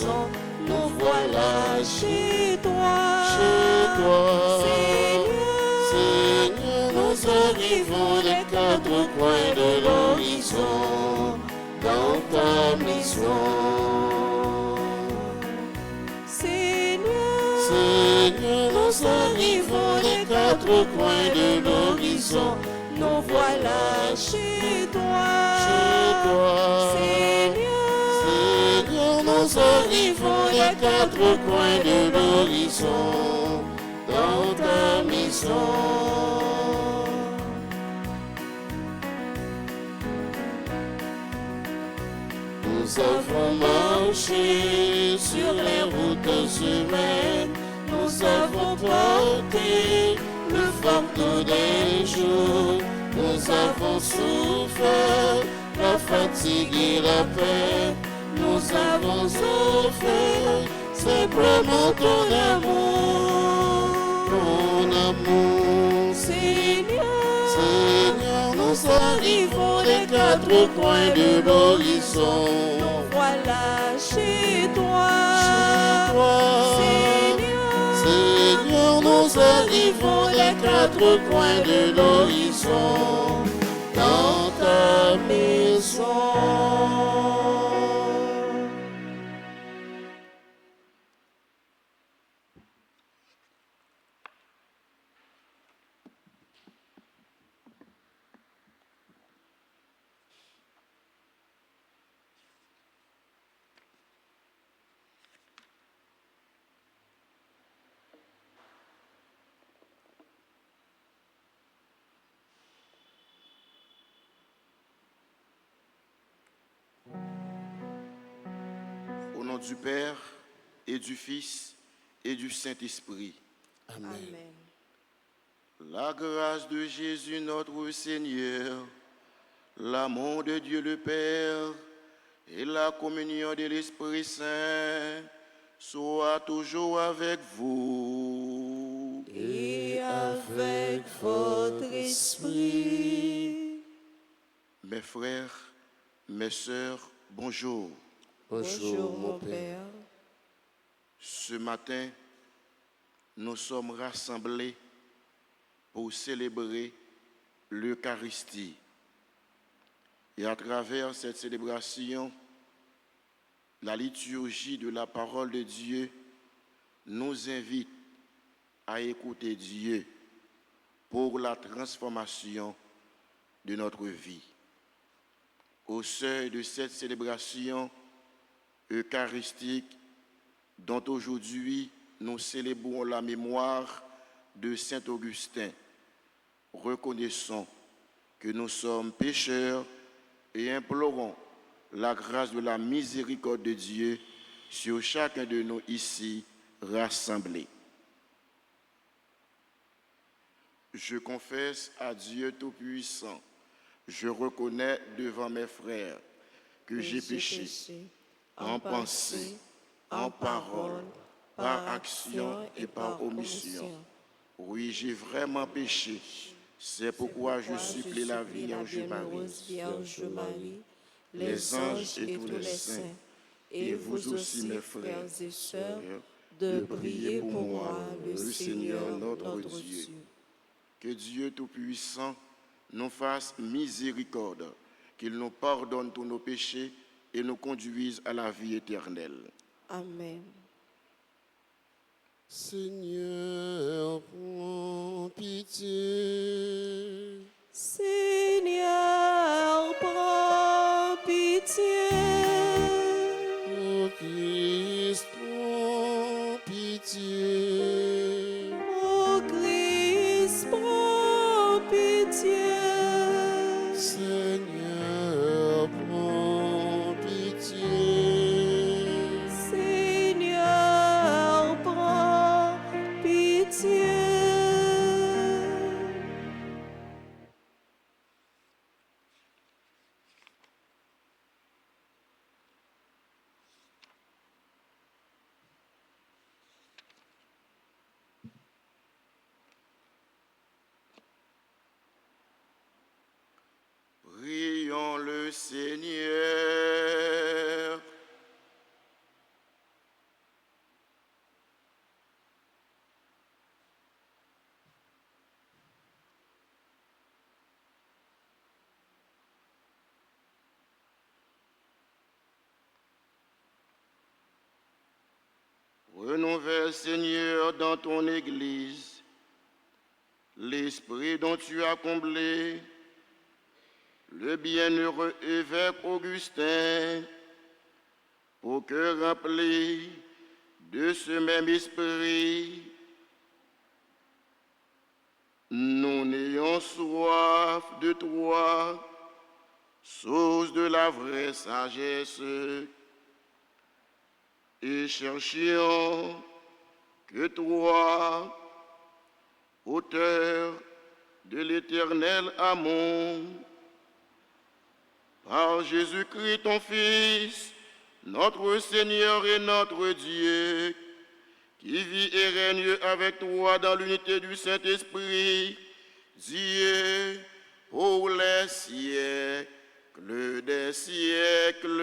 l'horizon, nous voilà chez toi. Seigneur, nous arrivons des quatre coins de l'horizon, dans ta maison. Seigneur, nous arrivons des quatre coins de l'horizon, nous voilà chez toi. Seigneur, nous arrivons des quatre coins de l'horizon, dans ta maison. Nous avons marché sur les routes humaines, nous avons porté le fardeau des jours, nous avons souffert la fatigue et la paix, nous avons offert simplement ton amour, Seigneur, nous arrivons des quatre coins de l'horizon, nous voilà chez toi. Seigneur, nous arrivons des quatre coins de l'horizon, dans ta maison. Au nom du Père et du Fils et du Saint-Esprit. Amen. La grâce de Jésus notre Seigneur, l'amour de Dieu le Père et la communion de l'Esprit Saint soient toujours avec vous. Et avec votre esprit. Mes frères, mes sœurs, bonjour. Bonjour mon Père. Ce matin, nous sommes rassemblés pour célébrer l'Eucharistie. Et à travers cette célébration, la liturgie de la parole de Dieu nous invite à écouter Dieu pour la transformation de notre vie. Au seuil de cette célébration eucharistique dont aujourd'hui nous célébrons la mémoire de Saint Augustin, reconnaissons que nous sommes pécheurs et implorons la grâce de la miséricorde de Dieu sur chacun de nous ici rassemblés. Je confesse à Dieu Tout-Puissant, je reconnais devant mes frères que j'ai péché en pensée, en parole, par action et par omission. Oui, j'ai vraiment péché. C'est pourquoi je supplie la Vierge Marie, les anges et tous les saints, et vous aussi mes frères et sœurs, de prier pour moi, le Seigneur notre Dieu. Que Dieu Tout-Puissant nous fasse miséricorde, qu'il nous pardonne tous nos péchés et nous conduise à la vie éternelle. Amen. Seigneur, prends pitié. Seigneur, prends pitié. Ô Christ, prends pitié. Ô Christ, prends pitié. Seigneur, prends pitié. Seigneur, prends pitié. Renouvelle, Seigneur, dans ton Église, l'esprit dont tu as comblé le bienheureux évêque Augustin, pour que, rempli de ce même esprit, nous n'ayons soif de toi, source de la vraie sagesse, et cherchions que toi, auteur de l'éternel amour, par Jésus-Christ ton Fils, notre Seigneur et notre Dieu, qui vit et règne avec toi dans l'unité du Saint-Esprit, Dieu, pour les siècles des siècles.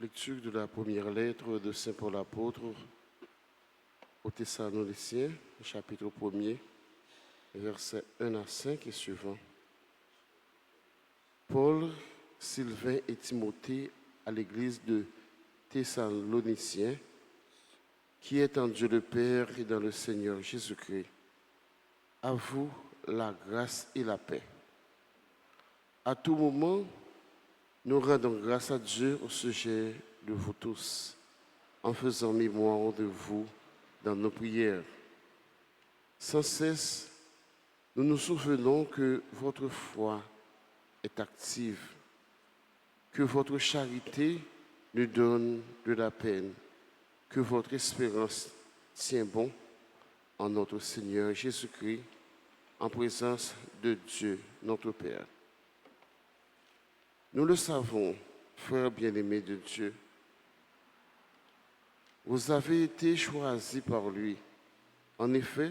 Lecture de la première lettre de Saint Paul apôtre aux Thessaloniciens, chapitre 1er, versets 1 à 5 et suivants. Paul, Sylvain et Timothée à l'église de Thessaloniciens, qui est en Dieu le Père et dans le Seigneur Jésus-Christ. À vous la grâce et la paix. À tout moment, nous rendons grâce à Dieu au sujet de vous tous, en faisant mémoire de vous dans nos prières. Sans cesse, nous nous souvenons que votre foi est active, que votre charité nous donne de la peine, que votre espérance tient bon en notre Seigneur Jésus-Christ, en présence de Dieu, notre Père. Nous le savons, frères bien-aimés de Dieu, vous avez été choisis par lui. En effet,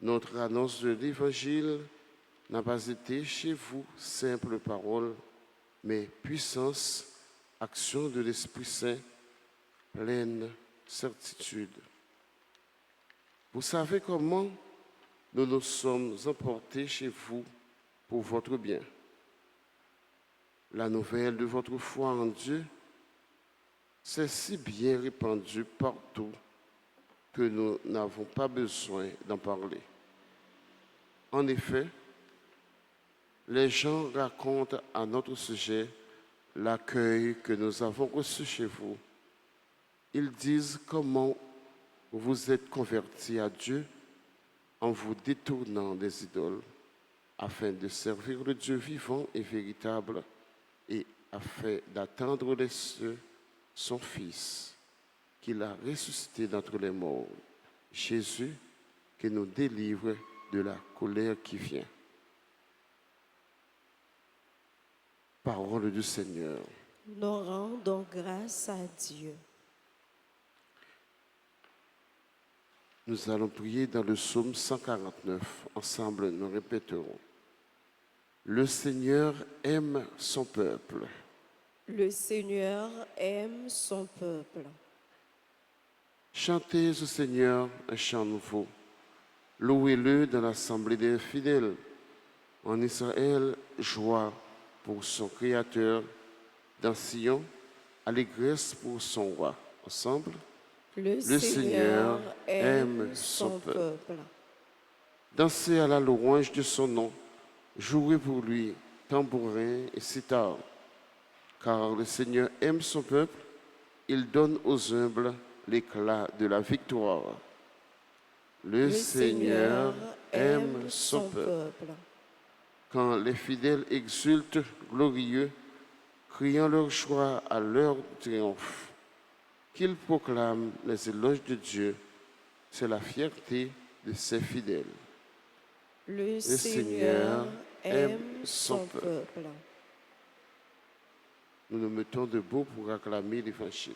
notre annonce de l'Évangile n'a pas été chez vous simple parole, mais puissance, action de l'Esprit Saint, pleine certitude. Vous savez comment nous nous sommes emportés chez vous pour votre bien. La nouvelle de votre foi en Dieu s'est si bien répandue partout que nous n'avons pas besoin d'en parler. En effet, les gens racontent à notre sujet l'accueil que nous avons reçu chez vous. Ils disent comment vous êtes convertis à Dieu en vous détournant des idoles, afin de servir le Dieu vivant et véritable, et afin d'attendre les cieux son Fils, qu'il a ressuscité d'entre les morts, Jésus, qui nous délivre de la colère qui vient. Parole du Seigneur. Nous rendons grâce à Dieu. Nous allons prier dans le psaume 149. Ensemble, nous répéterons. Le Seigneur aime son peuple. Le Seigneur aime son peuple. Chantez au Seigneur un chant nouveau. Louez-le dans l'assemblée des fidèles. En Israël, joie pour son Créateur. Dans Sion, allégresse pour son roi. Ensemble, Le Seigneur aime son peuple. Dansez à la louange de son nom. Jouez pour lui, tambourin et sitar. Car le Seigneur aime son peuple, il donne aux humbles l'éclat de la victoire. Le Seigneur aime son peuple. Quand les fidèles exultent glorieux, criant leur joie à l'heure du triomphe, qu'ils proclament les éloges de Dieu, C'est la fierté de ses fidèles. Le Seigneur aime son peuple. Nous nous mettons debout pour acclamer l'Évangile.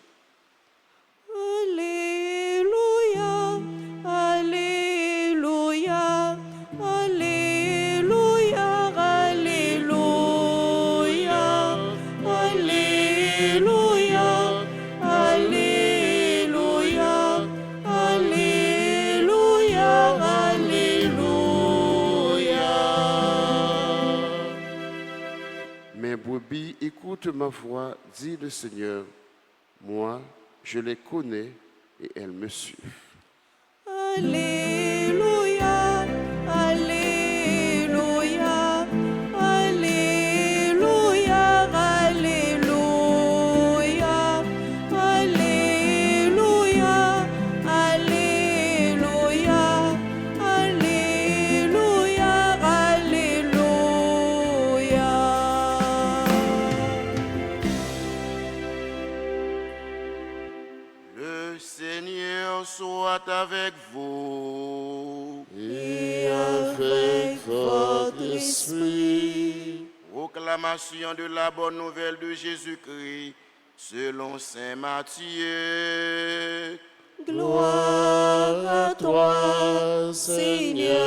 Alléluia, Alléluia, Alléluia, Alléluia, Alléluia, Alléluia, Alléluia, Alléluia. Mes brebis écoutent ma voix, dit le Seigneur. Moi, je les connais et elles me suivent. Alléluia, Alléluia, Alléluia, Alléluia, Alléluia, Alléluia, Alléluia, Alléluia. Le Seigneur soit avec vous. Et avec votre esprit. Proclamation de la bonne nouvelle de Jésus-Christ selon saint Matthieu. Gloire à toi, Seigneur.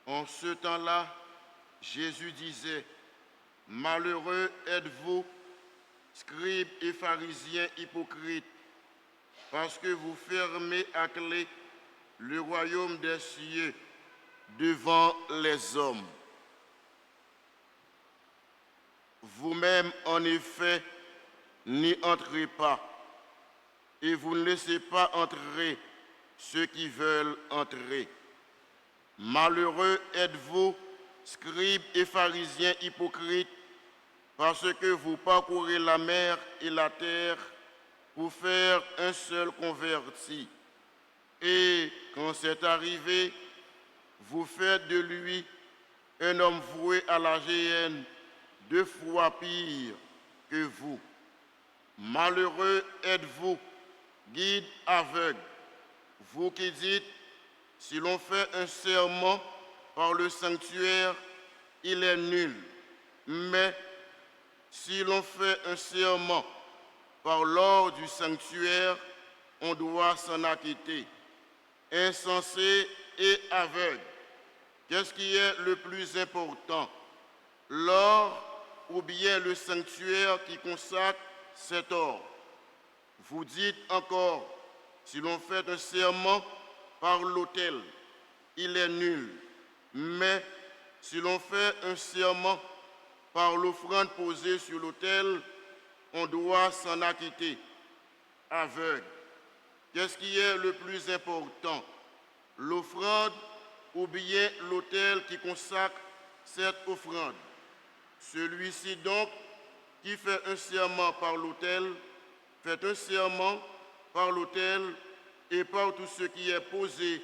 En ce temps-là, Jésus disait, « Malheureux êtes-vous, scribes et pharisiens hypocrites, parce que vous fermez à clé le royaume des cieux devant les hommes. Vous-même, en effet, n'y entrez pas, et vous ne laissez pas entrer ceux qui veulent entrer. Malheureux êtes-vous, scribes et pharisiens hypocrites, parce que vous parcourez la mer et la terre pour faire un seul converti. Et quand c'est arrivé, vous faites de lui un homme voué à la géhenne, 2 fois pire que vous. Malheureux êtes-vous, guides aveugles, vous qui dites, si l'on fait un serment par le sanctuaire, il est nul. Mais si l'on fait un serment par l'or du sanctuaire, on doit s'en acquitter. Insensé et aveugle, qu'est-ce qui est le plus important? L'or ou bien le sanctuaire qui consacre cet or? Vous dites encore, si l'on fait un serment par l'autel, il est nul. Mais si l'on fait un serment par l'offrande posée sur l'autel, on doit s'en acquitter. Aveugle, qu'est-ce qui est le plus important? L'offrande ou bien l'autel qui consacre cette offrande? Celui-ci donc qui fait un serment par l'autel, fait un serment par l'autel et par tout ce qui est posé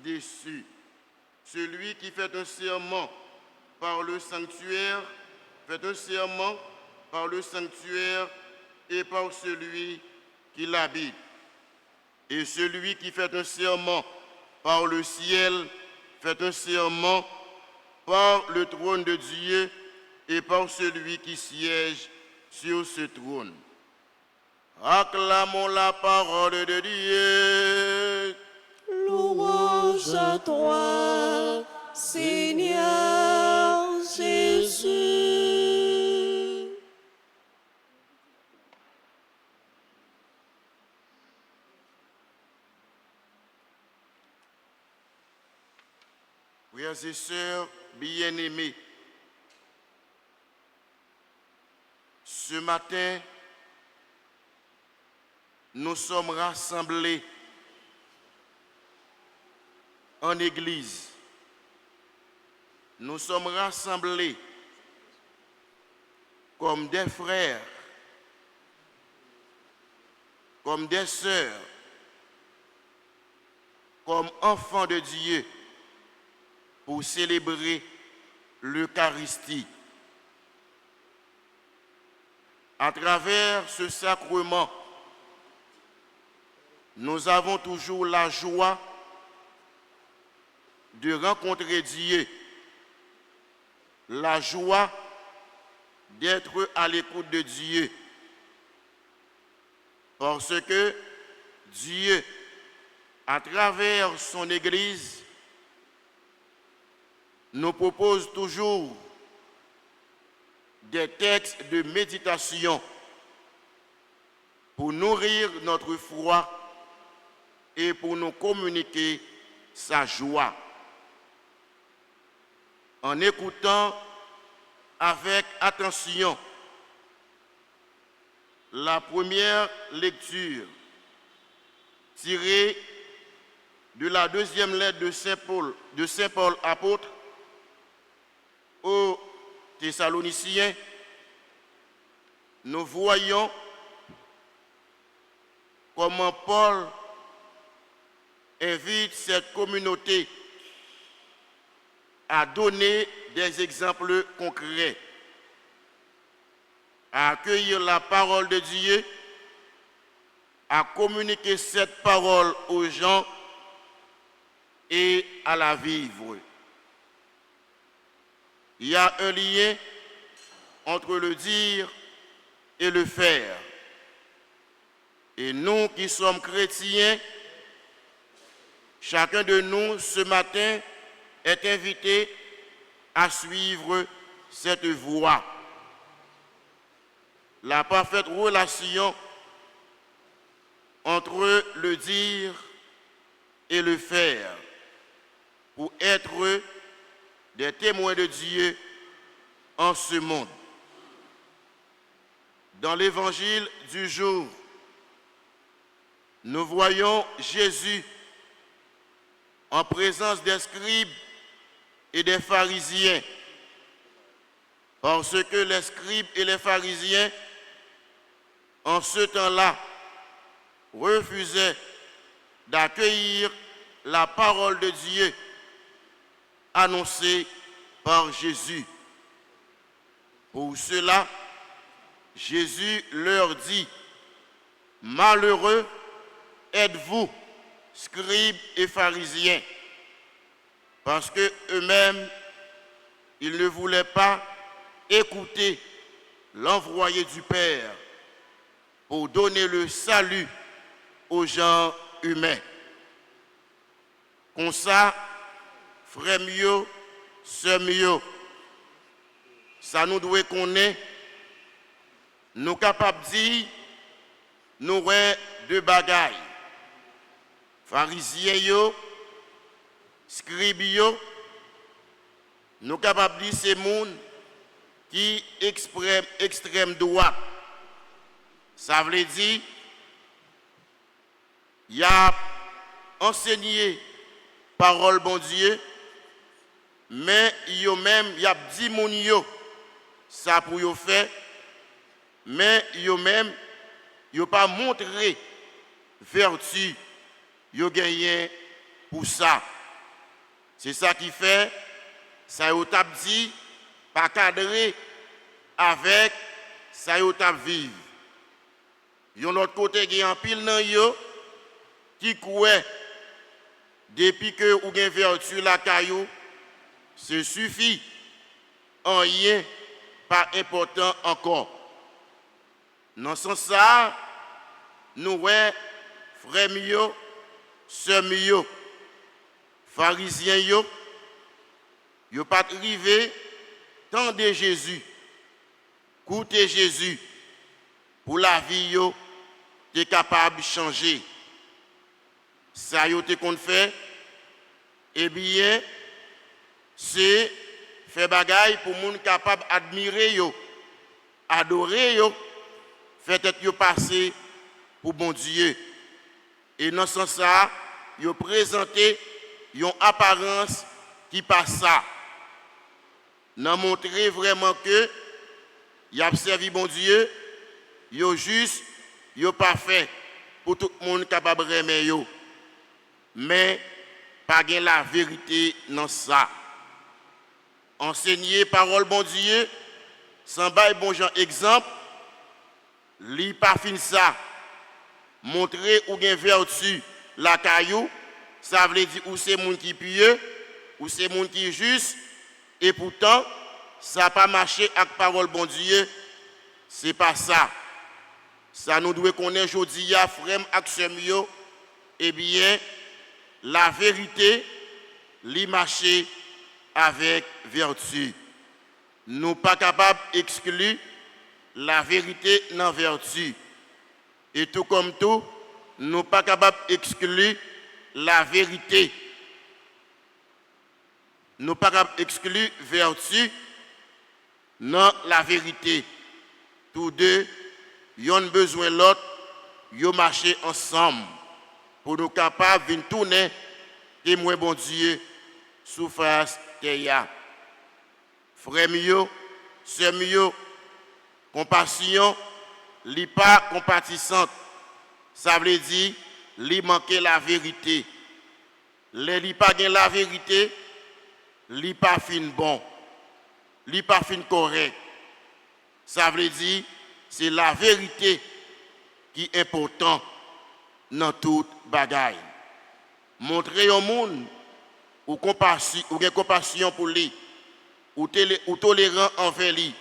dessus. Celui qui fait un serment par le sanctuaire, fait un serment par le sanctuaire et par celui qui l'habite. Et celui qui fait un serment par le ciel, fait un serment par le trône de Dieu et par celui qui siège sur ce trône. Acclamons la parole de Dieu. Louange à toi, Seigneur Jésus. Frères et sœurs bien-aimés, ce matin, nous sommes rassemblés en Église. Nous sommes rassemblés comme des frères, comme des sœurs, comme enfants de Dieu pour célébrer l'Eucharistie. À travers ce sacrement, nous avons toujours la joie de rencontrer Dieu, la joie d'être à l'écoute de Dieu. Parce que Dieu, à travers son Église, nous propose toujours des textes de méditation pour nourrir notre foi et pour nous communiquer sa joie. En écoutant avec attention la première lecture tirée de la deuxième lettre de Saint Paul apôtre aux Thessaloniciens, nous voyons comment Paul invite cette communauté à donner des exemples concrets, à accueillir la parole de Dieu, à communiquer cette parole aux gens et à la vivre. Il y a un lien entre le dire et le faire. Et nous qui sommes chrétiens, chacun de nous ce matin est invité à suivre cette voie. La parfaite relation entre le dire et le faire pour être des témoins de Dieu en ce monde. Dans l'évangile du jour, nous voyons Jésus en présence des scribes et des pharisiens, parce que les scribes et les pharisiens, en ce temps-là, refusaient d'accueillir la parole de Dieu annoncée par Jésus. Pour cela, Jésus leur dit, « Malheureux êtes-vous, scribes et pharisiens, parce que eux-mêmes, ils ne voulaient pas écouter l'envoyé du Père pour donner le salut aux gens humains. Comme ça, frère mieux, sœur mieux, ça nous doit connaître, nous capables de dire, nous avons deux bagailles. Pharisiens, scribes, nous capables de dire ces gens qui extrême droite. Ça veut dire, il y a enseigné parole bon Dieu, mais il y a même, il y a dit mon yo, ça pour yo faire, mais il y a même, il a pas montré vertu, il a gagné pour ça. C'est ça qui fait, ça y a dit, pas cadré avec ça y a vivre. Yon l'autre côté, il y a un pile dans yo qui croit depuis que ou gen vertu la caillou, ce suffit. En rien pas important encore. Dans ce sens ça, nous ouais frère mio, sœur mio, pharisiens yo pas arrivé tant de Jésus. Coûter Jésus pour la vie yo est capable de changer. Ça yo te qu'on fait, eh bien, c'est faire bagaille pour moun capable admirer yo, adorer yo, faire tête yo passer pour bon Dieu. Et dans ce sens ça, yo présenter une apparence qui passe ça. N'a montrer vraiment que y a servi bon Dieu, yo juste, yo parfait pour tout le monde capable de aimer yo. Mais pas gain la vérité dans ça. Enseigner parole bon Dieu sans bail bon genre exemple, li pas fin ça. montrer ou gen vertu la caillou, ça veut dire ou c'est monde qui pieux, ou c'est monde qui juste, et pourtant, ça n'a pas marché avec parole bon Dieu, c'est pas ça. Ça nous doit connaître aujourd'hui, frère ak sœur yo, eh bien, la vérité, li marcher avec vertu. Nous pas capables d'exclure la vérité dans vertu. Et tout comme tout, nous pas capables d'exclure la vérité. Nous pas capables d'exclure vertu dans la vérité. Tous deux, ils ont besoin de l'autre, ils marcher ensemble pour nous capables de tourner témoin bon Dieu sous face terre. Frère mio, sœur mio, compassion, li pas compatissante. Ça veut dire li manquer la vérité. Li pas gen la vérité, li pas fin bon. Li pas fin correct. Ça veut dire c'est la vérité qui est important dans toute bagaille. Montrer au monde ou compassion pour lui, ou tolérant envers lui.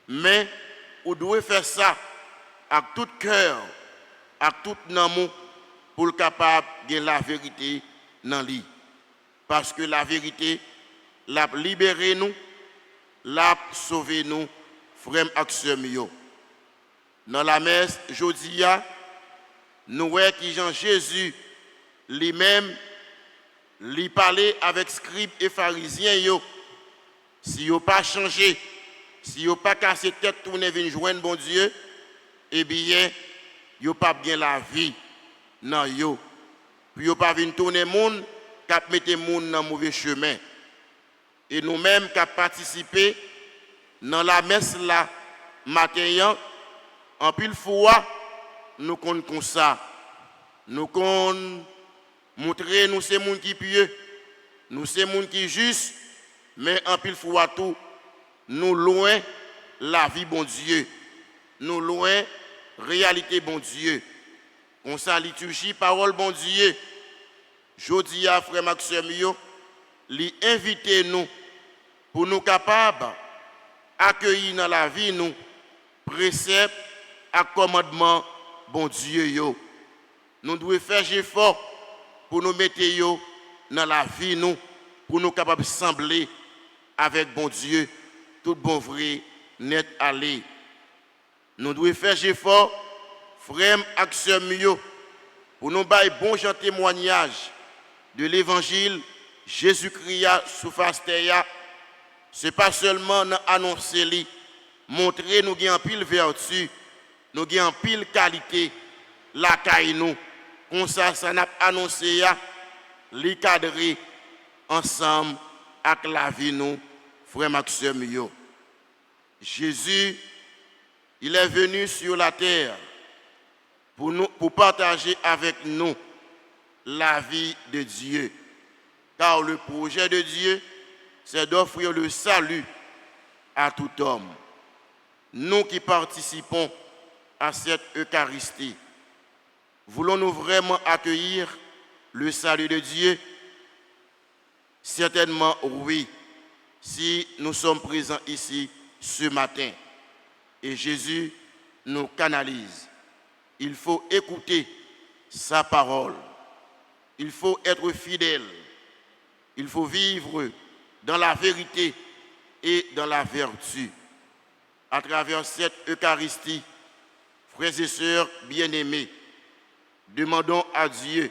Mais vous devez faire ça avec tout cœur, avec tout amour, pour être capable de la vérité dans lui. Parce que la vérité l'a libéré nous, l'a sauvé nous, frères et sœurs. Dans la messe, aujourd'hui, nous voyons que Jean Jésus lui-même, lui parlait avec scribes et pharisiens. Si vous n'avez pas changé, si vous n'avez pas cassé tête, tourner venir joindre bon Dieu, eh bien, vous n'avez pas bien la vie. Non, vous n'avez pas venir tourner le monde, qui mettre le monde dans le mauvais chemin. Et nous-mêmes qui avons participé dans la messe là, matin, en pile fois, nous comptons comme ça. Nous comptons montrer nous c'est monde qui pieux, nous c'est monde qui juste, mais en pile fois tout, nous loin la vie bon Dieu, nous loin réalité bon Dieu. On sa liturgie parole bon Dieu. Jodi a frère Maxime li inviter nous pour nous capables accueillir dans la vie nous préceptes et commandements bon Dieu yo. Nous devons faire effort pour nous mettre dans la vie nous, pour nous capables de sembler avec bon Dieu, tout bon vrai, net aller. Nous devons faire effort, frères et sœurs, pour nous bailler bon genre témoignage de l'évangile Jésus-Christ sous face terre. Ce n'est pas seulement annoncer, montrer nous avons pile vertu, nous avons pile qualité, la caille nous. Comme ça n'a annoncé, les cadrer ensemble avec la vie nous, frères et sœurs. Jésus, il est venu sur la terre pour partager avec nous la vie de Dieu. Car le projet de Dieu, c'est d'offrir le salut à tout homme. Nous qui participons à cette Eucharistie, voulons-nous vraiment accueillir le salut de Dieu? Certainement oui, si nous sommes présents ici ce matin. Et Jésus nous canalise. Il faut écouter sa parole. Il faut être fidèle. Il faut vivre dans la vérité et dans la vertu. À travers cette Eucharistie, frères et sœurs bien-aimés, demandons à Dieu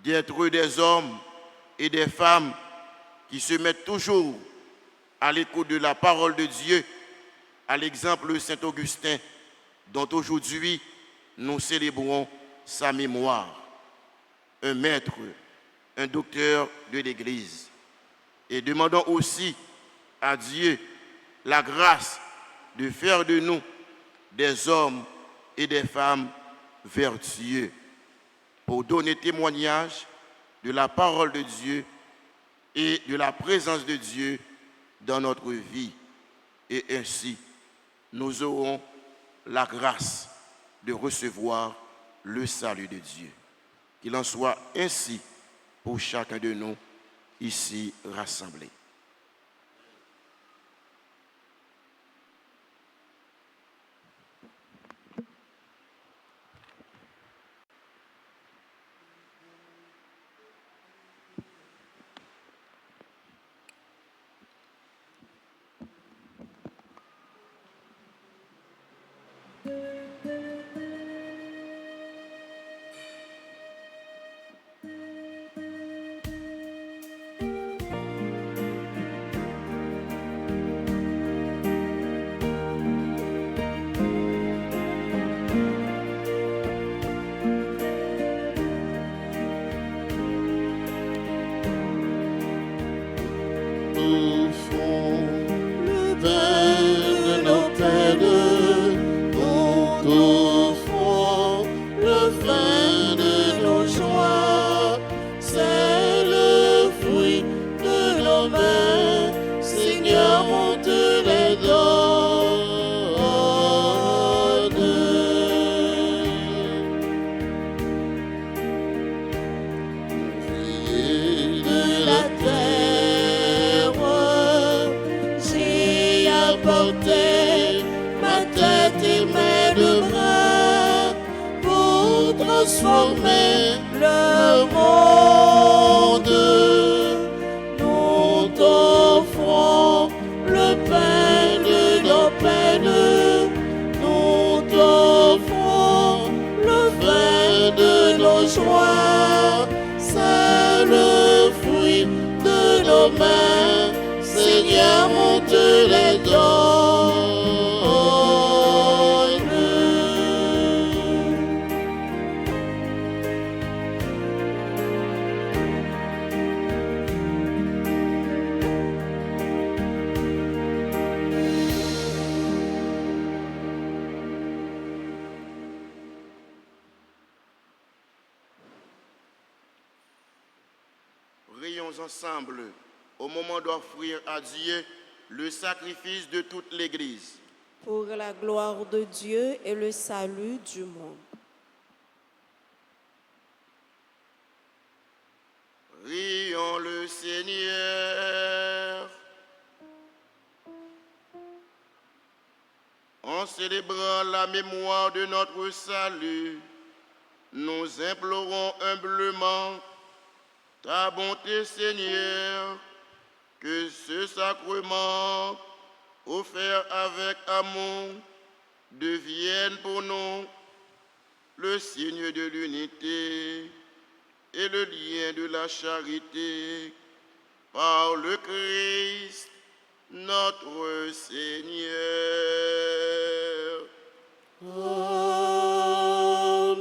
d'être des hommes et des femmes qui se mettent toujours à l'écoute de la parole de Dieu, à l'exemple de Saint Augustin, dont aujourd'hui nous célébrons sa mémoire. Un maître, un docteur de l'Église. Et demandons aussi à Dieu la grâce de faire de nous des hommes et des femmes vertueux pour donner témoignage de la parole de Dieu et de la présence de Dieu dans notre vie. Et ainsi, nous aurons la grâce de recevoir le salut de Dieu. Qu'il en soit ainsi pour chacun de nous ici rassemblés. Transformer le monde. Nous t'offrons le pain de nos peines. Nous t'offrons le vin de nos joies. C'est le fruit de nos mains. Seigneur, on te les donne. Prions ensemble au moment d'offrir à Dieu le sacrifice de toute l'Église. Pour la gloire de Dieu et le salut du monde. Prions le Seigneur. En célébrant la mémoire de notre salut, nous implorons humblement ta bonté, Seigneur, que ce sacrement offert avec amour devienne pour nous le signe de l'unité et le lien de la charité par le Christ, notre Seigneur. Amen.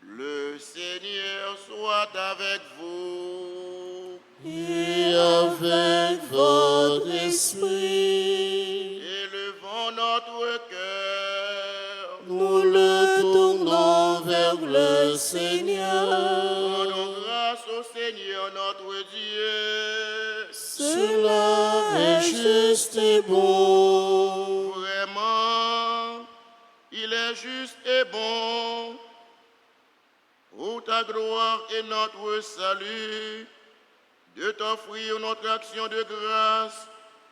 Le Seigneur soit avec vous. Et avec votre esprit, Élevons notre cœur. nous le tournons vers le Seigneur. Rendons grâce au Seigneur notre Dieu. Cela est juste et bon. Vraiment, il est juste et bon, pour ta gloire et notre salut, de t'offrir notre action de grâce,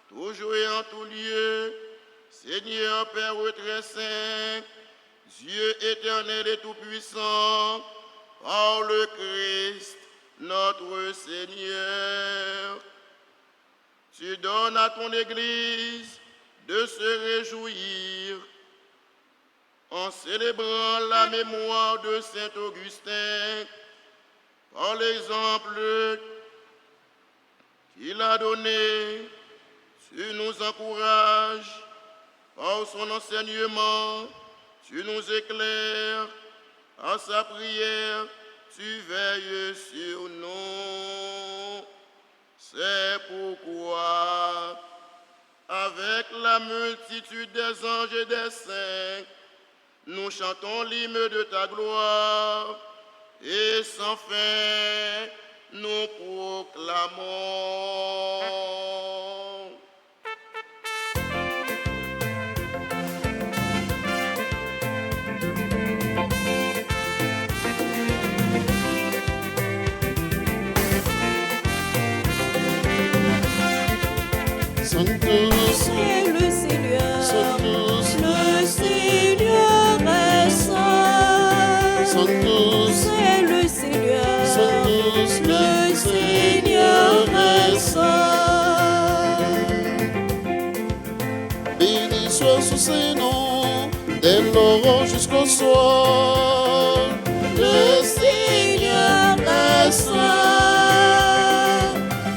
toujours et en tout lieu, Seigneur Père très saint, Dieu éternel et tout-puissant, par le Christ, notre Seigneur. Tu donnes à ton Église de se réjouir en célébrant la mémoire de Saint Augustin, par l'exemple qu'il a donné. Tu nous encourages par son enseignement, tu nous éclaires, à sa prière, tu veilles sur nous. C'est pourquoi, avec la multitude des anges et des saints, nous chantons l'hymne de ta gloire et sans fin nous proclamons. Sanctus, c'est le Seigneur. Sanctus, Le Seigneur est saint. Sanctus, C'est le Seigneur. Sanctus, Le Seigneur est saint. Béni soit sous ses noms, dès l'aurore jusqu'au soir. Le Seigneur est saint.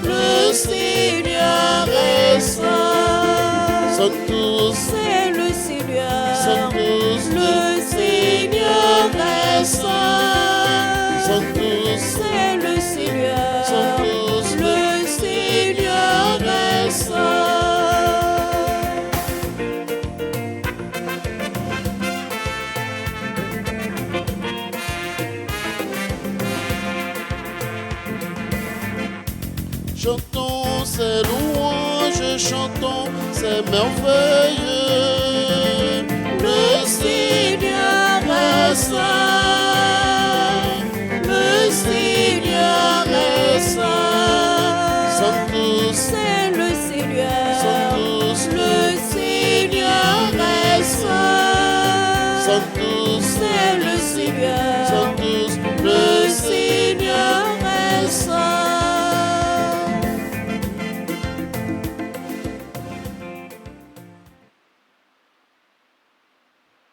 Le Seigneur est saint. Sanctus, C'est le Seigneur. Sanctus, Le Seigneur est saint. Sanctus, C'est le Seigneur. Sanctus, Le Seigneur est saint. chantons ses louanges, chantons ses merveilleux. Le Seigneur est saint. Le Seigneur est saint. Sanctus, C'est le Seigneur. Sanctus, Le Seigneur est saint. Sanctus, C'est le Seigneur. Sanctus, Le Seigneur est saint.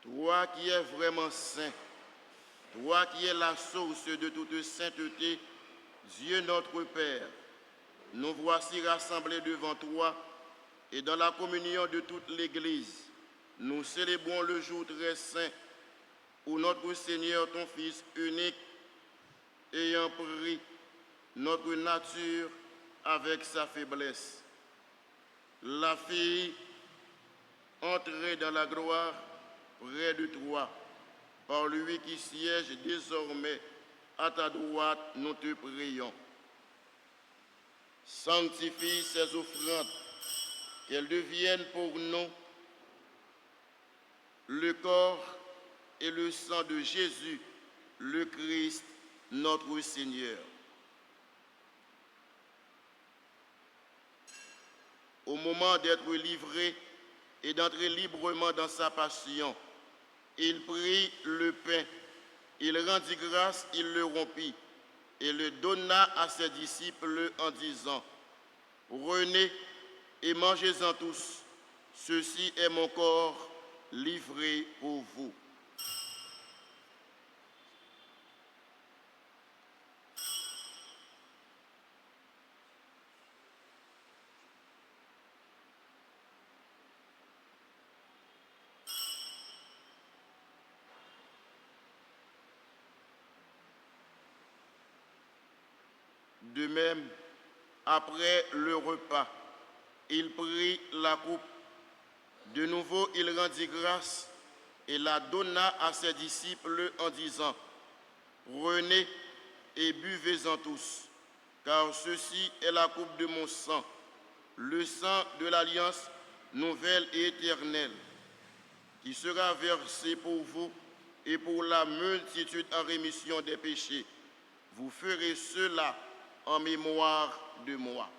Toi qui es vraiment saint, toi qui es la source de toute sainteté, Dieu notre Père, nous voici rassemblés devant toi et dans la communion de toute l'Église, nous célébrons le jour très saint où notre Seigneur, ton Fils unique, ayant pris notre nature avec sa faiblesse, la fille entrée dans la gloire près de toi, par lui qui siège désormais à ta droite, nous te prions. Sanctifie ces offrandes, qu'elles deviennent pour nous le corps et le sang de Jésus, le Christ, notre Seigneur. Au moment d'être livré et d'entrer librement dans sa passion, il prit le pain, il rendit grâce, il le rompit et le donna à ses disciples en disant : Prenez et mangez-en tous, ceci est mon corps livré pour vous. De même, après le repas, il prit la coupe. De nouveau, il rendit grâce et la donna à ses disciples en disant : Prenez et buvez-en tous, car ceci est la coupe de mon sang, le sang de l'alliance nouvelle et éternelle, qui sera versé pour vous et pour la multitude en rémission des péchés. Vous ferez cela en mémoire de moi.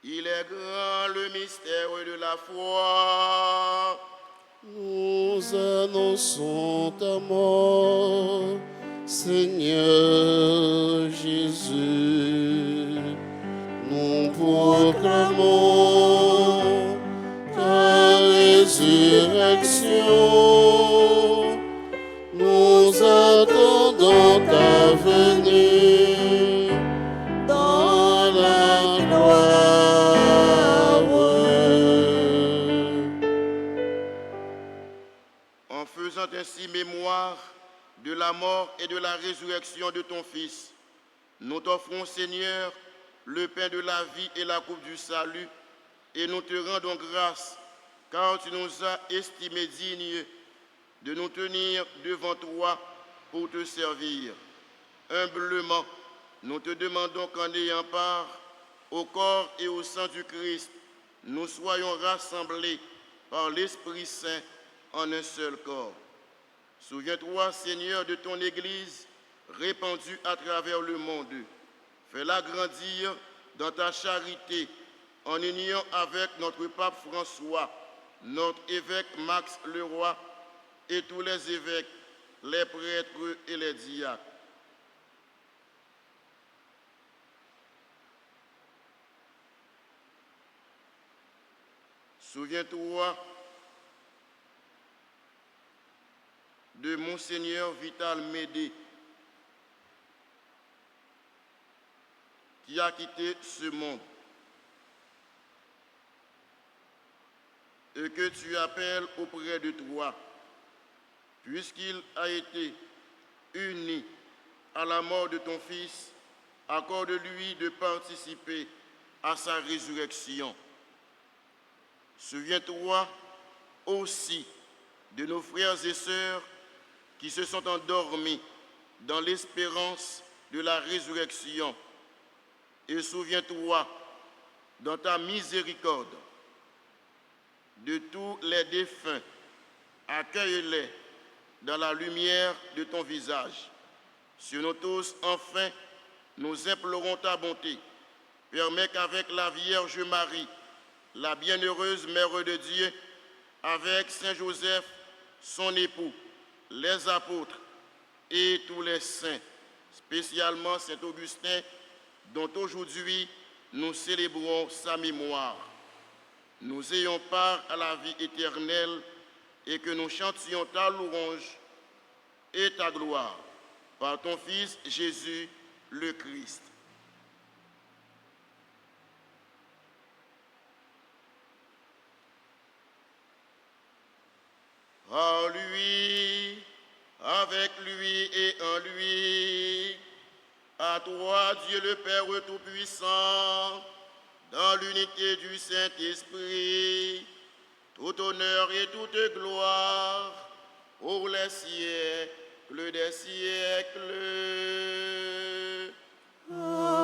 Il est grand le mystère de la foi. nous annonçons ta mort, Seigneur Jésus. Nous proclamons ta résurrection. Nous attendons ta venue dans la gloire. En faisant ainsi mémoire de la mort et de la résurrection de ton Fils, nous t'offrons, Seigneur, le pain de la vie et la coupe du salut, et nous te rendons grâce, car tu nous as estimés dignes de nous tenir devant toi pour te servir. Humblement, nous te demandons qu'en ayant part au corps et au sang du Christ, nous soyons rassemblés par l'Esprit Saint en un seul corps. Souviens-toi, Seigneur, de ton Église répandue à travers le monde. Fais-la grandir dans ta charité, en union avec notre pape François, notre évêque Max Leroy et tous les évêques, les prêtres et les diacres. Souviens-toi de Monseigneur Vital Médé, qui a quitté ce monde, et que tu appelles auprès de toi, puisqu'il a été uni à la mort de ton Fils, accorde-lui de participer à sa résurrection. Souviens-toi aussi de nos frères et sœurs qui se sont endormis dans l'espérance de la résurrection. Et souviens-toi, dans ta miséricorde, de tous les défunts. Accueille-les dans la lumière de ton visage. Sur nous tous, enfin, nous implorons ta bonté. Permets qu'avec la Vierge Marie, la bienheureuse Mère de Dieu, avec Saint Joseph, son époux, les apôtres et tous les saints, spécialement Saint Augustin, dont aujourd'hui nous célébrons sa mémoire, nous ayons part à la vie éternelle et que nous chantions ta louange et ta gloire par ton Fils Jésus le Christ. En lui, avec lui et en lui, à toi, Dieu le Père Tout-Puissant, dans l'unité du Saint-Esprit, tout honneur et toute gloire pour les siècles des siècles. Amen.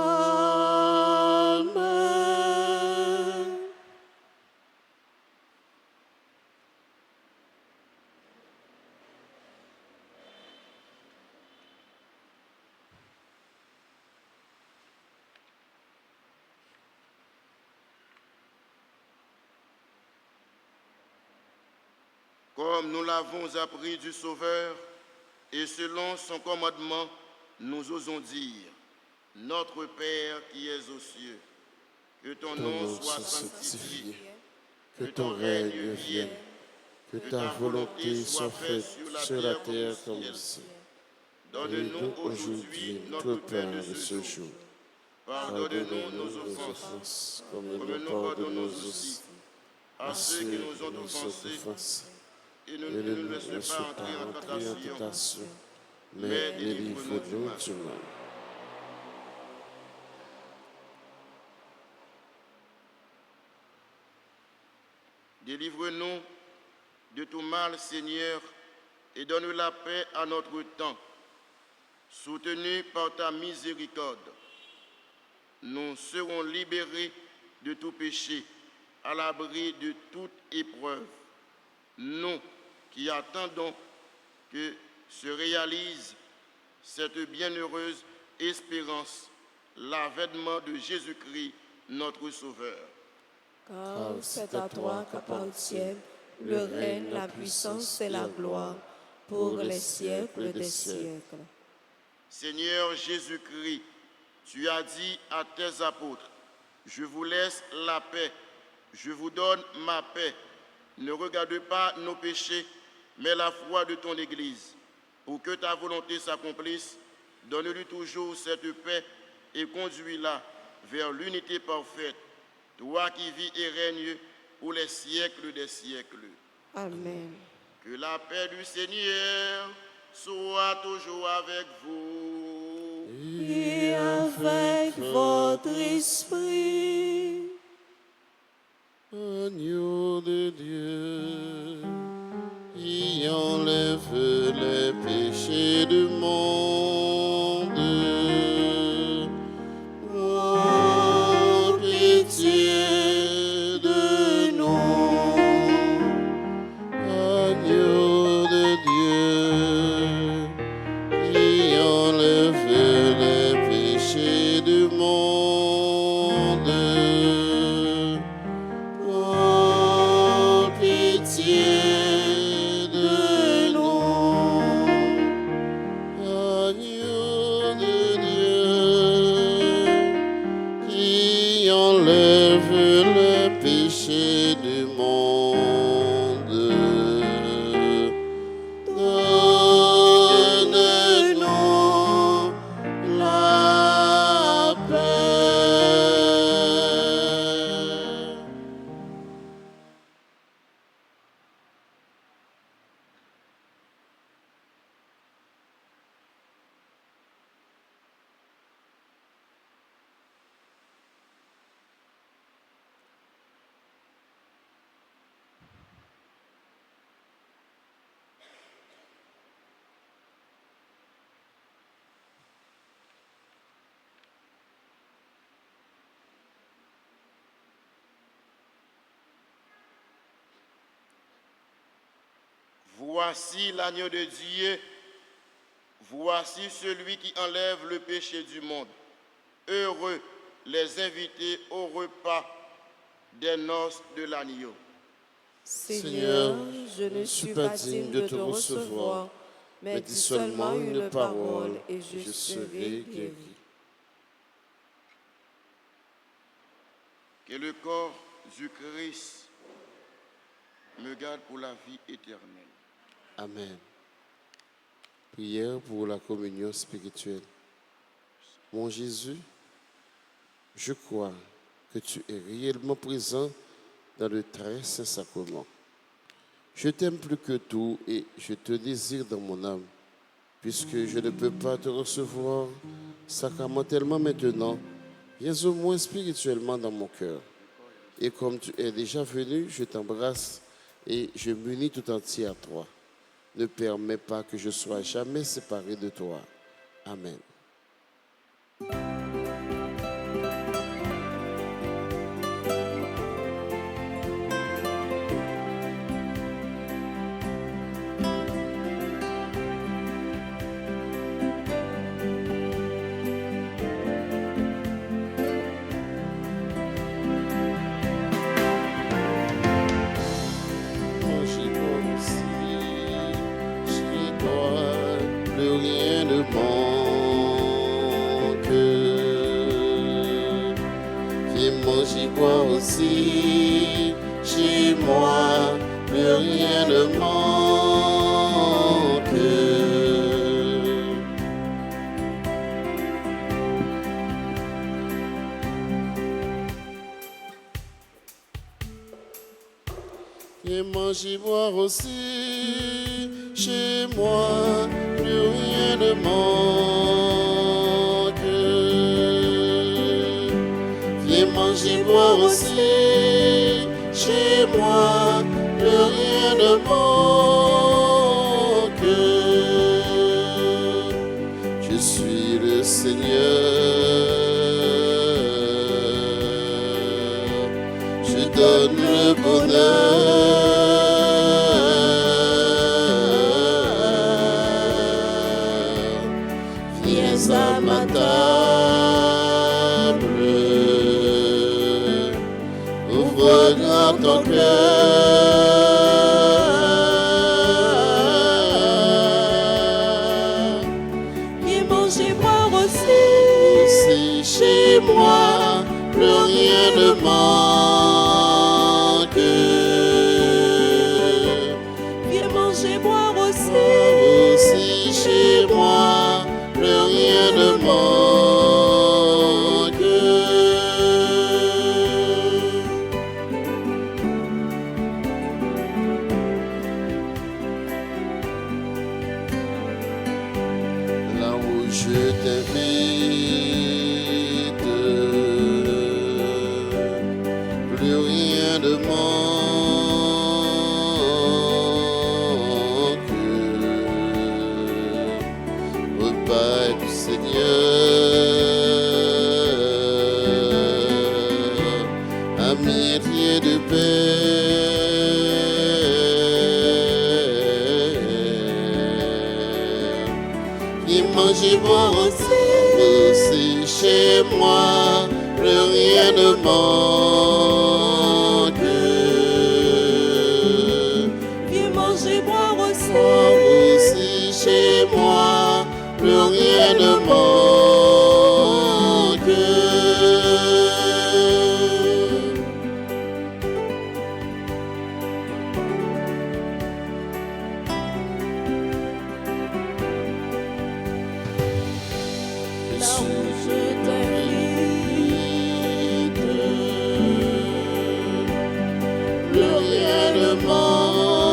Comme nous l'avons appris du Sauveur, et selon son commandement, nous osons dire, Notre Père qui es aux cieux, que ton nom soit sanctifié, que ton règne vienne, que ta volonté soit faite sur la terre comme au ciel. Donne-nous aujourd'hui notre pain de ce jour. Pardonne-nous nos offenses, comme nous pardonnons aussi à ceux qui nous ont offensés. Et ne nous laisse pas entrer en tentation, mais délivre-nous du mal. Délivre-nous de tout mal, Seigneur, et donne la paix à notre temps. Soutenus par ta miséricorde, nous serons libérés de tout péché, à l'abri de toute épreuve. Nous qui attendons que se réalise cette bienheureuse espérance, l'avènement de Jésus-Christ, notre Sauveur. Car c'est à toi qu'appartiennent le règne, la puissance et la gloire pour les siècles des siècles. Seigneur Jésus-Christ, tu as dit à tes apôtres, je vous laisse la paix, je vous donne ma paix. Ne regarde pas nos péchés, mais la foi de ton Église. Pour que ta volonté s'accomplisse, donne-lui toujours cette paix et conduis-la vers l'unité parfaite, toi qui vis et règnes pour les siècles des siècles. Amen. Que la paix du Seigneur soit toujours avec vous. Et avec votre esprit. Agneau de Dieu, qui qui enlève les péchés du monde. Oh, pitié de nous, agneau de Dieu, qui enlève les péchés du monde. Oh, pitié de nous, agneau de Dieu, qui enlève le péché du monde. Donne-nous la paix. Voici l'agneau de Dieu, voici celui qui enlève le péché du monde. Heureux les invités au repas des noces de l'agneau. Seigneur, je ne suis pas digne de te recevoir, mais dis seulement une parole et je serai guéri. Que le corps du Christ me garde pour la vie éternelle. Amen. Prière pour la communion spirituelle. Mon Jésus, je crois que tu es réellement présent dans le très saint sacrement. Je t'aime plus que tout et je te désire dans mon âme. Puisque je ne peux pas te recevoir sacramentellement maintenant, viens au moins spirituellement dans mon cœur. Et comme tu es déjà venu, je t'embrasse et je m'unis tout entier à toi. Ne permets pas que je sois jamais séparé de toi. Amen. J'y crois aussi, chez moi, plus rien ne manque. Et manger, boire aussi, chez moi, plus rien ne manque. Viens manger, boire aussi, chez moi, plus rien ne manque. Je suis le Seigneur, je donne le bonheur. Viens à ma table, ouvre grand ton cœur. Viens manger, boire aussi, Chez moi, plus rien ne manque. viens manger, boire aussi, Aussi chez moi, plus rien ne manque. Là où je t'invite, plus rien ne manque. trouvailles du Seigneur, amitié de paix. Viens manger, boire aussi chez moi, plus rien ne manque. Viens manger, boire aussi. Aussi chez moi, plus rien ne manque. Là où je t'invite, Plus rien ne manque.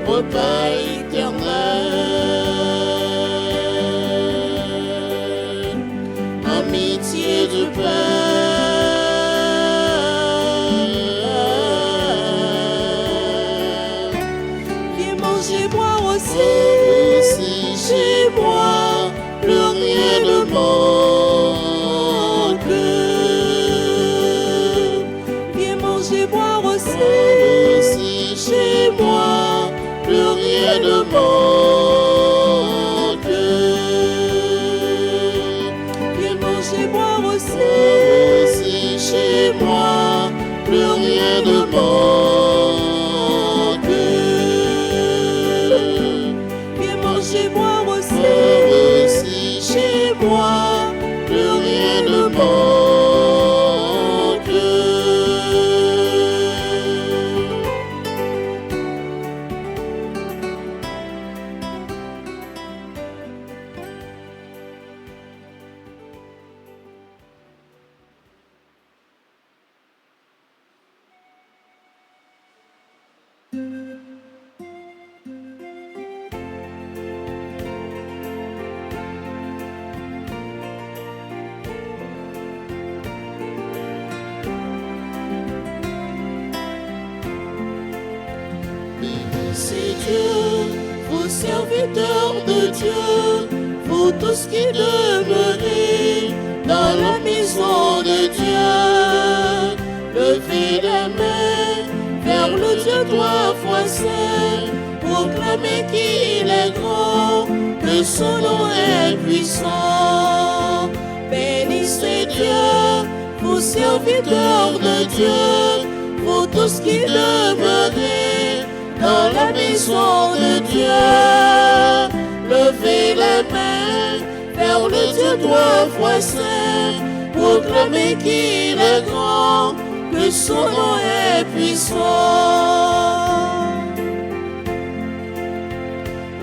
Repas éternel, amitié de paix. viens manger, boire aussi. Aussi chez moi, plus rien ne manque. Viens manger, boire aussi. Aussi chez moi, plus rien ne manque. Viens manger, boire aussi. Aussi chez moi, plus rien ne manque. Viens manger, boire aussi. Aussi chez moi, plus rien ne manque. Bénissez Dieu, vous serviteurs de Dieu, vous tous qui demeurez dans la maison de Dieu. Levez les mains vers le Dieu trois fois saint, proclamez qu'il est grand, que son nom est puissant. Bénissez Dieu, vous serviteurs de Dieu, vous tous qui demeurez dans la maison de Dieu. Levez les mains vers le Dieu trois fois saint, proclamez qu'il est grand, que son nom est puissant.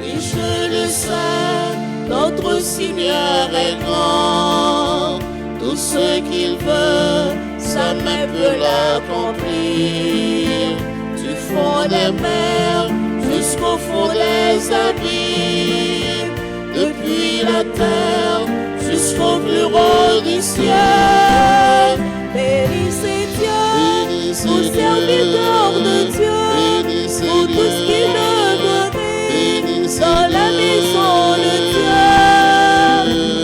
Oui, je le sais, notre Seigneur est grand, tout ce qu'il veut, sa main peut l'accomplir. Du fond des mers jusqu'au fond des abîmes, depuis la terre jusqu'au plus haut du ciel. Bénissez Dieu, Bénissez vous Dieu, serviteurs de Dieu, bénissez vous tous qui Dieu, demeurez bénissez dans la Dieu. maison de Dieu.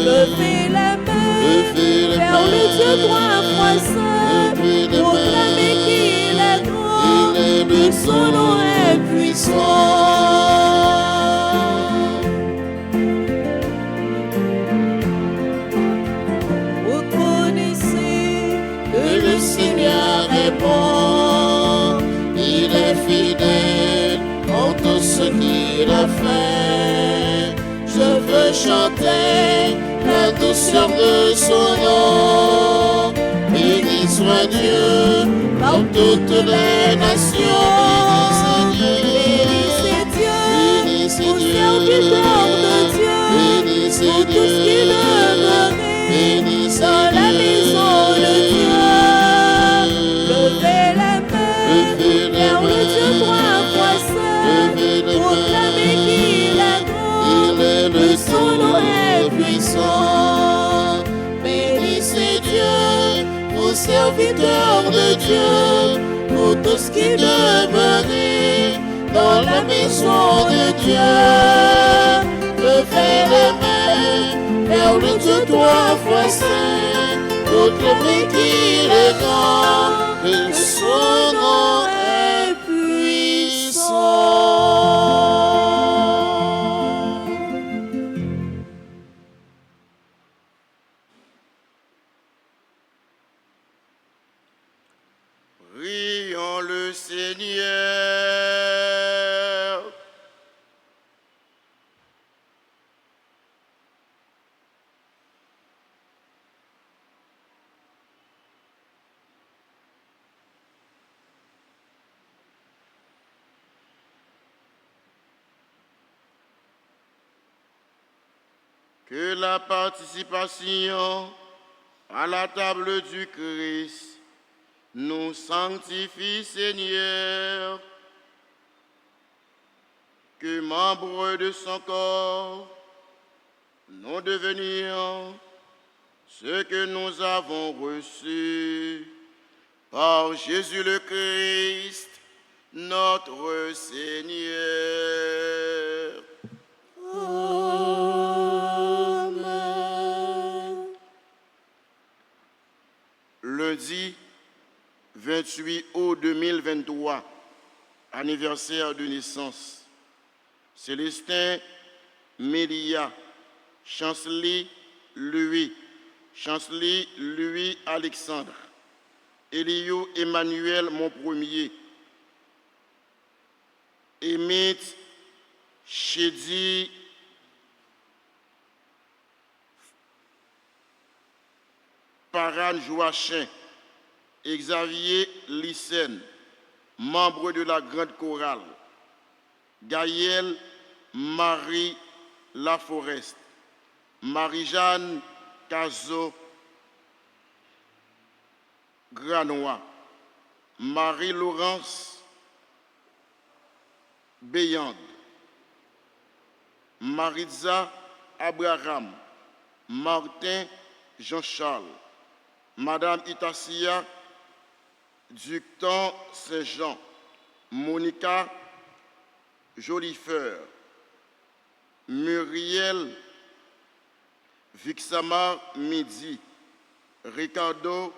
Levez les mains Levez les vers le mains, Dieu trois fois saint, levez les proclamez mains, qu'il est grand, il est que son nom est puissant. Reconnaissez que le Seigneur est bon, il est fidèle en tout ce qu'il a fait. je veux chanter La douceur de son nom, béni soit Dieu par toutes les nations. Bénissez Dieu, Bénissez vous Dieu, serviteurs de Dieu, bénissez vous tous qui Dieu, demeurez bénissez dans la maison de Dieu. Levez les mains vers le Dieu trois fois saint, proclamez qu'il est grand, que son nom est puissant. Bénissez Dieu, serviteurs de Dieu, vous tous qui demeurez la maison de Dieu, levez les mains vers le Dieu trois fois saint, proclamez qu'il est grand, et son nom est puissant. Prions le Seigneur. Que la participation à la table du Christ nous sanctifie, Seigneur, que membres de son corps, nous devenions ce que nous avons reçu par Jésus le Christ, notre Seigneur. Amen. Lundi 28 août 2023, anniversaire de naissance. Célestin Mélia, Chancelier Louis Alexandre, Elio Emmanuel mon premier, Émite Chédi Paran Joachim, Xavier Lyssen, membre de la Grande Chorale, Gaëlle Marie Laforest, Marie-Jeanne Cazot Granois, Marie-Laurence Beyande, Maritza Abraham, Martin Jean-Charles, Madame Itassia Ducton Saint-Jean, Monica Jolifeur, Muriel Vixamar Midi, Ricardo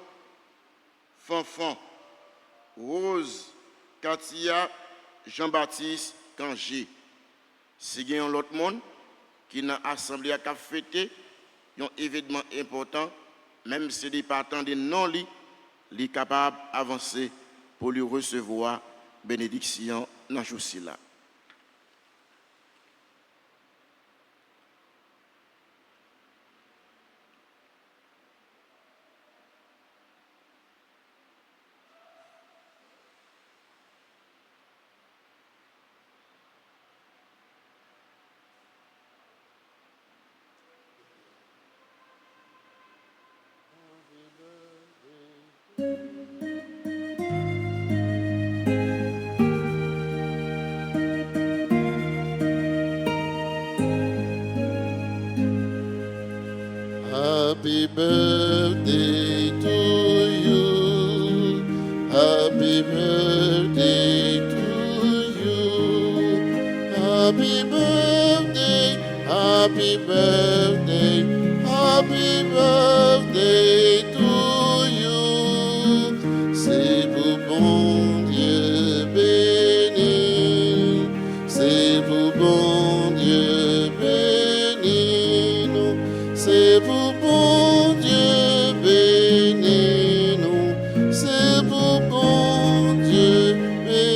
Fanfan, Rose Katia Jean-Baptiste Kangé. Si il y a l'autre monde qui n'a assemblé à fêter un événement important, même si les partants de non-lit, il est capable d'avancer pour lui recevoir bénédiction dans ce jour-là. Happy birthday to you. Happy birthday to you. Happy birthday, happy birthday, happy birthday to you. C'est pour bon Dieu béni, c'est pour bon Dieu béni, nous, c'est pour bon Dieu béni, nous, c'est pour bon Dieu béni.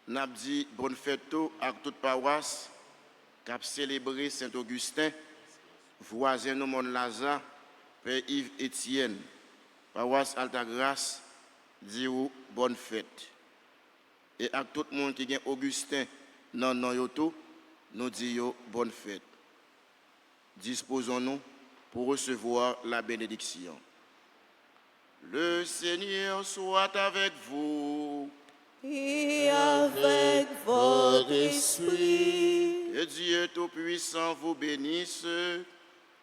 N'a dit bonne fête à toute paroisse qui a célébré Saint-Augustin, voisin de mon Lazare, Père Yves Étienne, paroisse Altagrace, dit bonne fête. Et à tout le monde qui est Augustin dans Yoto, nous disons bonne fête. Disposons-nous pour recevoir la bénédiction. Le Seigneur soit avec vous. Et avec votre esprit. Que Dieu Tout-Puissant vous bénisse,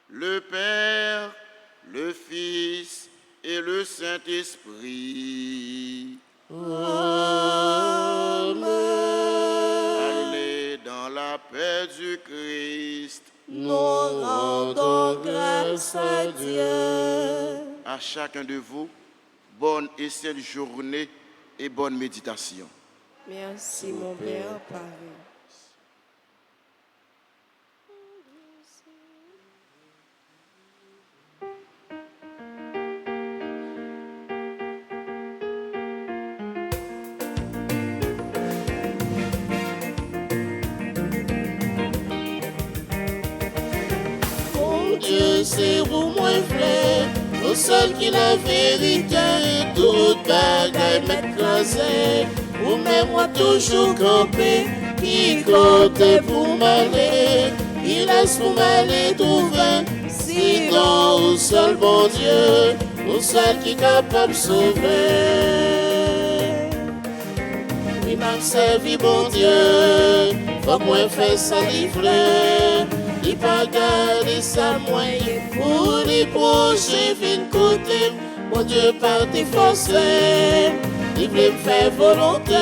le Père, le Fils et le Saint-Esprit. Amen. Allez dans la paix du Christ. Nous rendons grâce à Dieu. À chacun de vous, bonne et sainte journée et bonne méditation. Merci mon Père Paris. Mon Dieu, c'est vous moins vrai, au seul qui la vérité, toute bagaille m'écraser, ou même moi toujours campé, qui compte pour m'aller, il laisse pour m'aller trouver, sinon au seul bon Dieu, au seul qui est capable de sauver. Oui, m'a servi bon Dieu, faut que moi faire ça livrer. Il pas garder sa moyen pour les proches vin côté. Mon Dieu pas t'efforcer, il voulait me faire volonté.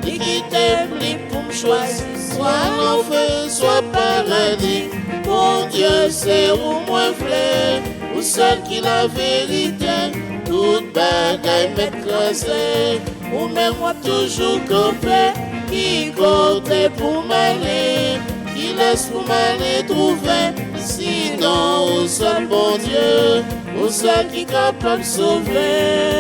Il quitte pour me choisir, soit l'enfer, soit paradis. Mon Dieu c'est où moi vrai, ou seul qui la vérité. Toute bagaille m'écraser, ou même moi toujours campé. Qui compte pour m'aller, qui laisse pour m'aller trouver, sinon au seul bon Dieu, au seul qui est capable de sauver.